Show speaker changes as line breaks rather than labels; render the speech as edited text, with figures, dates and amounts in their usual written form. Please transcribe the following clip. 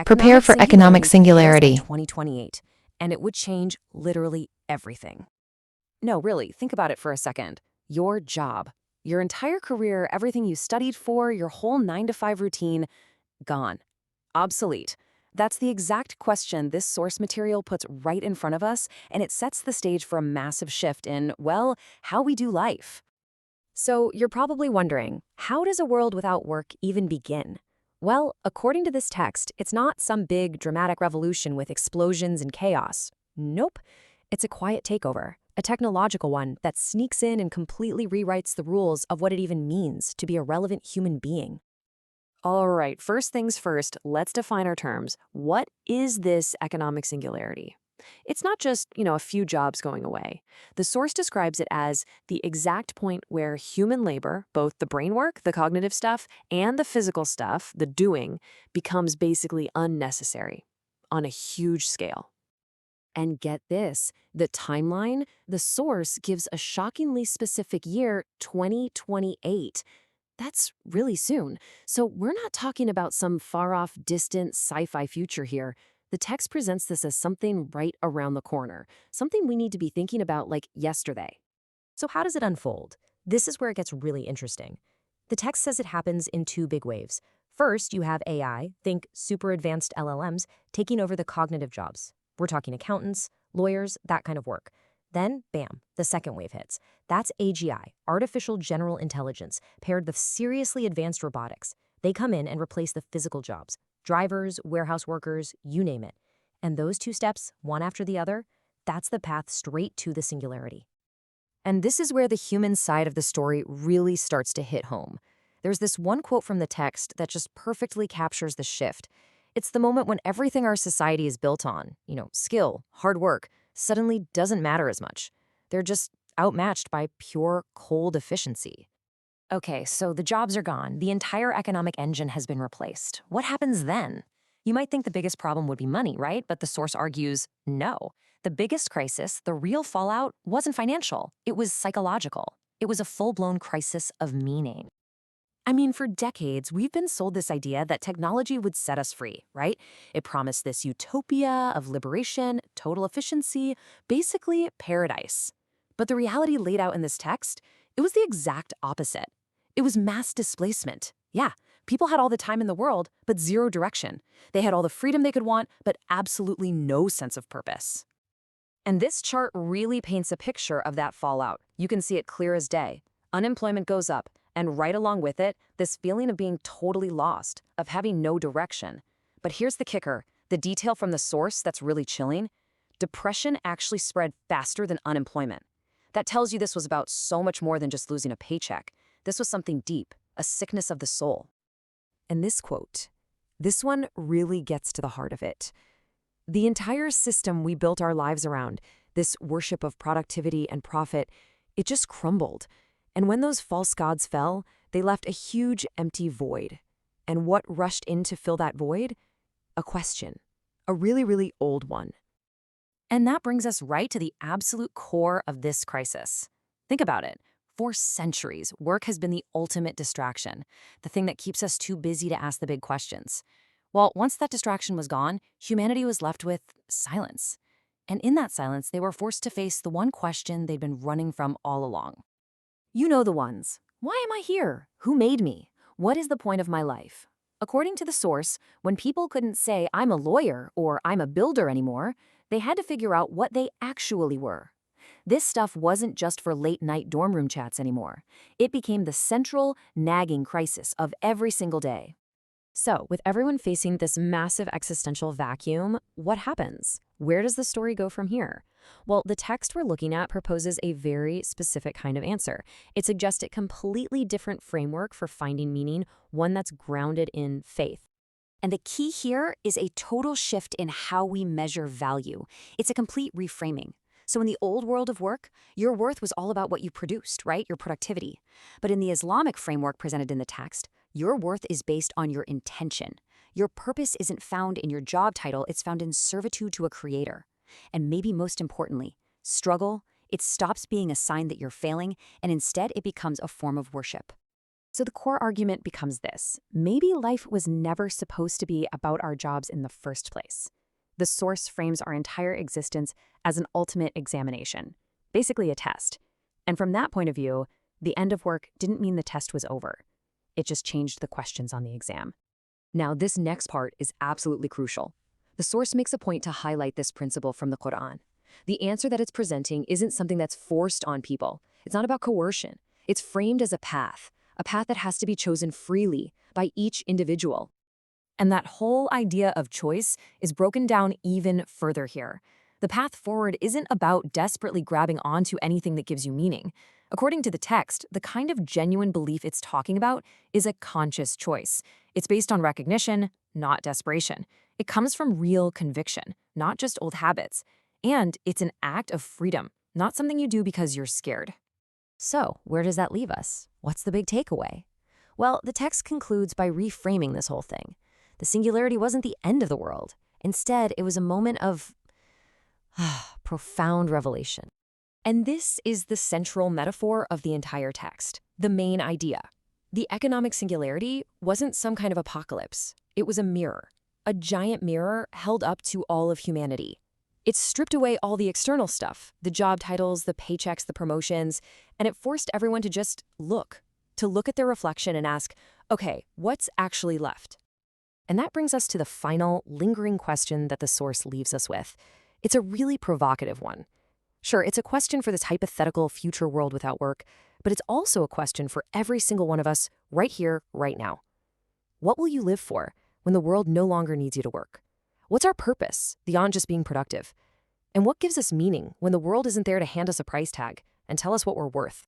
Prepare
Economic
for economic
singularity could hit us by
singularity.
2028, and it would change literally everything. No, really, think about it for a second. Your job, your entire career, everything you studied for, your whole 9 to 5 routine, gone. Obsolete. That's the exact question this source material puts right in front of us, and it sets the stage for a massive shift in, well, how we do life. So you're probably wondering, how does a world without work even begin? Well, according to this text, it's not some big dramatic revolution with explosions and chaos. Nope. It's a quiet takeover, a technological one that sneaks in and completely rewrites the rules of what it even means to be a relevant human being. All right, first things first, let's define our terms. What is this economic singularity? It's not just, a few jobs going away. The source describes it as the exact point where human labor, both the brain work, the cognitive stuff, and the physical stuff, the doing, becomes basically unnecessary on a huge scale. And get this, the timeline, the source gives a shockingly specific year, 2028. That's really soon. So we're not talking about some far-off, distant sci-fi future here. The text presents this as something right around the corner, something we need to be thinking about like yesterday. So how does it unfold? This is where it gets really interesting. The text says it happens in two big waves. First, you have AI, think super advanced LLMs, taking over the cognitive jobs. We're talking accountants, lawyers, that kind of work. Then, bam, the second wave hits. That's AGI, artificial general intelligence, paired with seriously advanced robotics. They come in and replace the physical jobs, drivers, warehouse workers, you name it. And those two steps, one after the other, that's the path straight to the singularity. And this is where the human side of the story really starts to hit home. There's this one quote from the text that just perfectly captures the shift. It's the moment when everything our society is built on, skill, hard work, suddenly doesn't matter as much. They're just outmatched by pure cold efficiency. Okay, so the jobs are gone. The entire economic engine has been replaced. What happens then? You might think the biggest problem would be money, right? But the source argues, no. The biggest crisis, the real fallout, wasn't financial. It was psychological. It was a full-blown crisis of meaning. I mean, for decades, we've been sold this idea that technology would set us free, right? It promised this utopia of liberation, total efficiency, basically paradise. But the reality laid out in this text, it was the exact opposite. It was mass displacement. Yeah, people had all the time in the world, but zero direction. They had all the freedom they could want, but absolutely no sense of purpose. And this chart really paints a picture of that fallout. You can see it clear as day. Unemployment goes up, and right along with it, this feeling of being totally lost, of having no direction. But here's the kicker, the detail from the source that's really chilling. Depression actually spread faster than unemployment. That tells you this was about so much more than just losing a paycheck. This was something deep, a sickness of the soul. And this quote, this one really gets to the heart of it. The entire system we built our lives around, this worship of productivity and profit, it just crumbled. And when those false gods fell, they left a huge empty void. And what rushed in to fill that void? A question. A really, really old one. And that brings us right to the absolute core of this crisis. Think about it. For centuries, work has been the ultimate distraction, the thing that keeps us too busy to ask the big questions. Well, once that distraction was gone, humanity was left with silence. And in that silence, they were forced to face the one question they'd been running from all along. You know the ones. Why am I here? Who made me? What is the point of my life? According to the source, when people couldn't say, I'm a lawyer or I'm a builder anymore, they had to figure out what they actually were. This stuff wasn't just for late-night dorm room chats anymore. It became the central, nagging crisis of every single day. So, with everyone facing this massive existential vacuum, what happens? Where does the story go from here? Well, the text we're looking at proposes a very specific kind of answer. It suggests a completely different framework for finding meaning, one that's grounded in faith. And the key here is a total shift in how we measure value. It's a complete reframing. So in the old world of work, your worth was all about what you produced, right? Your productivity. But in the Islamic framework presented in the text, your worth is based on your intention. Your purpose isn't found in your job title, it's found in servitude to a creator. And maybe most importantly, struggle, it stops being a sign that you're failing, and instead it becomes a form of worship. So the core argument becomes this: maybe life was never supposed to be about our jobs in the first place. The source frames our entire existence as an ultimate examination, basically a test. And from that point of view, the end of work didn't mean the test was over. It just changed the questions on the exam. Now, this next part is absolutely crucial. The source makes a point to highlight this principle from the Quran. The answer that it's presenting isn't something that's forced on people. It's not about coercion. It's framed as a path that has to be chosen freely by each individual. And that whole idea of choice is broken down even further here. The path forward isn't about desperately grabbing onto anything that gives you meaning. According to the text, the kind of genuine belief it's talking about is a conscious choice. It's based on recognition, not desperation. It comes from real conviction, not just old habits. And it's an act of freedom, not something you do because you're scared. So, where does that leave us? What's the big takeaway? Well, the text concludes by reframing this whole thing. The singularity wasn't the end of the world. Instead, it was a moment of profound revelation. And this is the central metaphor of the entire text, the main idea. The economic singularity wasn't some kind of apocalypse. It was a mirror, a giant mirror held up to all of humanity. It stripped away all the external stuff, the job titles, the paychecks, the promotions, and it forced everyone to just to look at their reflection and ask, okay, what's actually left? And that brings us to the final, lingering question that the source leaves us with. It's a really provocative one. Sure, it's a question for this hypothetical future world without work, but it's also a question for every single one of us right here, right now. What will you live for when the world no longer needs you to work? What's our purpose beyond just being productive? And what gives us meaning when the world isn't there to hand us a price tag and tell us what we're worth?